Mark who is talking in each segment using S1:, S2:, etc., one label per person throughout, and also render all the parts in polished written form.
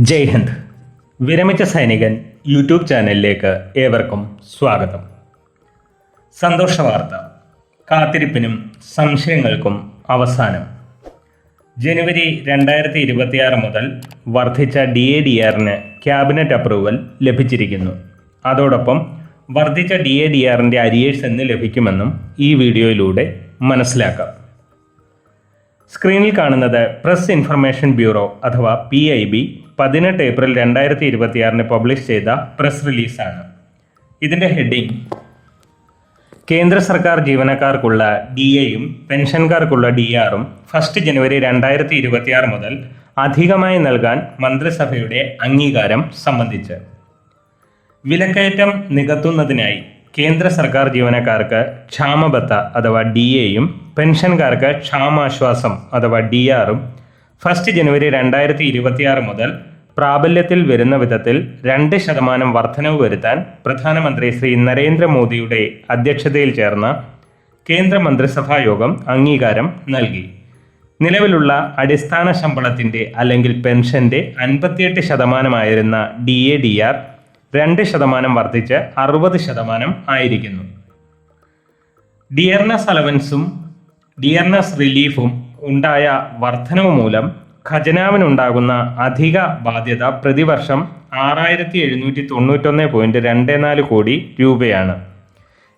S1: ജയ് ഹിന്ദ്. വിരമിച്ച സൈനികൻ യൂട്യൂബ് ചാനലിലേക്ക് ഏവർക്കും സ്വാഗതം. സന്തോഷ വാർത്ത. കാത്തിരിപ്പിനും സംശയങ്ങൾക്കും അവസാനം. ജനുവരി 2026 മുതൽ വർദ്ധിച്ച DADRന് ക്യാബിനറ്റ് അപ്രൂവൽ ലഭിച്ചിരിക്കുന്നു. അതോടൊപ്പം വർദ്ധിച്ച DADRൻ്റെ അരിയേഴ്സ് എന്ന് ലഭിക്കുമെന്നും ഈ വീഡിയോയിലൂടെ മനസ്സിലാക്കാം. സ്ക്രീനിൽ കാണുന്നത് പ്രസ് ഇൻഫർമേഷൻ ബ്യൂറോ അഥവാ PIB 18 ഏപ്രിൽ 2026 പബ്ലിഷ് ചെയ്ത പ്രസ് റിലീസാണ്. ഇതിൻ്റെ ഹെഡിങ് കേന്ദ്ര സർക്കാർ ജീവനക്കാർക്കുള്ള DAയും പെൻഷൻകാർക്കുള്ള DR-ഉം 1 ജനുവരി 2026 മുതൽ അധികമായി നൽകാൻ മന്ത്രിസഭയുടെ അംഗീകാരം സംബന്ധിച്ച്. വിലക്കയറ്റം നികത്തുന്നതിനായി കേന്ദ്ര സർക്കാർ ജീവനക്കാർക്ക് ക്ഷാമബത്ത അഥവാ DAയും പെൻഷൻകാർക്ക് ക്ഷാമാശ്വാസം അഥവാ DR-ഉം 1 ജനുവരി 2026 മുതൽ പ്രാബല്യത്തിൽ വരുന്ന വിധത്തിൽ 2% വർധനവ് വരുത്താൻ പ്രധാനമന്ത്രി ശ്രീ നരേന്ദ്രമോദിയുടെ അധ്യക്ഷതയിൽ ചേർന്ന കേന്ദ്ര മന്ത്രിസഭാ യോഗം അംഗീകാരം നൽകി. നിലവിലുള്ള അടിസ്ഥാന ശമ്പളത്തിൻ്റെ അല്ലെങ്കിൽ പെൻഷൻ്റെ 58% DADR 2% വർദ്ധിച്ച് 60% ആയിരിക്കുന്നു. ഡിയർനെസ് അലവൻസും ഡിയർനെസ് റിലീഫും ഉണ്ടായ വർധനവ് മൂലം ഖജനാവിനുണ്ടാകുന്ന അധിക ബാധ്യത പ്രതിവർഷം 6791.24 കോടി രൂപയാണ്.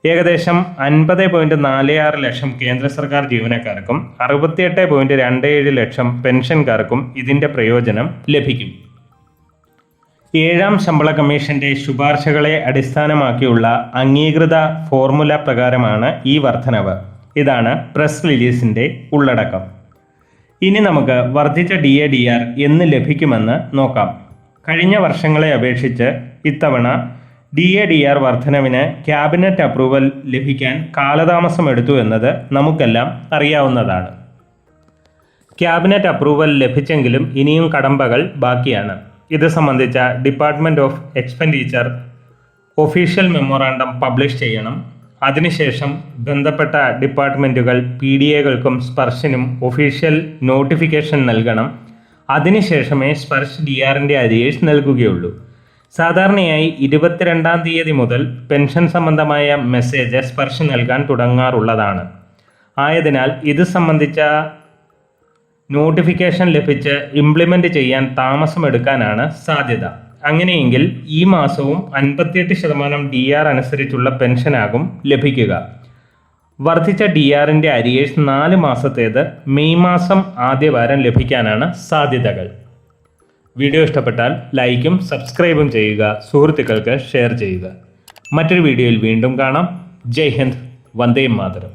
S1: ഏകദേശം 50.46 ലക്ഷം കേന്ദ്ര സർക്കാർ ജീവനക്കാർക്കും 68.27 ലക്ഷം പെൻഷൻകാർക്കും ഇതിൻ്റെ പ്രയോജനം ലഭിക്കും. 7ാം ശമ്പള കമ്മീഷന്റെ ശുപാർശകളെ അടിസ്ഥാനമാക്കിയുള്ള അംഗീകൃത ഫോർമുല പ്രകാരമാണ് ഈ വർധനവ്. ഇതാണ് പ്രസ് റിലീസിന്റെ ഉള്ളടക്കം. ഇനി നമുക്ക് വർദ്ധിച്ച DADR എന്ന് ലഭിക്കുമെന്ന് നോക്കാം. കഴിഞ്ഞ വർഷങ്ങളെ അപേക്ഷിച്ച് ഇത്തവണ DADR വർധനവിന് ക്യാബിനറ്റ് അപ്രൂവൽ ലഭിക്കാൻ കാലതാമസം എടുത്തു എന്നത് നമുക്കെല്ലാം അറിയാവുന്നതാണ്. ക്യാബിനറ്റ് അപ്രൂവൽ ലഭിച്ചെങ്കിലും ഇനിയും കടമ്പകൾ ബാക്കിയാണ്. ഇത് സംബന്ധിച്ച department of expenditure official memorandum publish ചെയ്യണം. അതിനുശേഷം ബന്ധപ്പെട്ട ഡിപ്പാർട്ട്മെൻറ്റുകൾ PDAകൾക്കും സ്പർശിനും ഒഫീഷ്യൽ നോട്ടിഫിക്കേഷൻ നൽകണം. അതിനുശേഷമേ സ്പർശ് DRൻ്റെ അരിയേഴ്സ് നൽകുകയുള്ളൂ. സാധാരണയായി 22-ാം തീയതി മുതൽ പെൻഷൻ സംബന്ധമായ മെസ്സേജ് സ്പർശ് നൽകാൻ തുടങ്ങാറുള്ളതാണ്. ആയതിനാൽ ഇത് സംബന്ധിച്ച നോട്ടിഫിക്കേഷൻ ലഭിച്ച് ഇംപ്ലിമെൻ്റ് ചെയ്യാൻ താമസമെടുക്കാനാണ് സാധ്യത. അങ്ങനെയെങ്കിൽ ഈ മാസവും 58% DR അനുസരിച്ചുള്ള പെൻഷനാകും ലഭിക്കുക. വർദ്ധിച്ച DRൻ്റെ അരിയേഴ്സ് 4 മാസത്തേത് മെയ് മാസം ആദ്യവാരം ലഭിക്കാനാണ് സാധ്യതകൾ. വീഡിയോ ഇഷ്ടപ്പെട്ടാൽ ലൈക്കും സബ്സ്ക്രൈബും ചെയ്യുക, സുഹൃത്തുക്കൾക്ക് ഷെയർ ചെയ്യുക. മറ്റൊരു വീഡിയോയിൽ വീണ്ടും കാണാം. ജയ് ഹിന്ദ്, വന്ദേ മാതരം.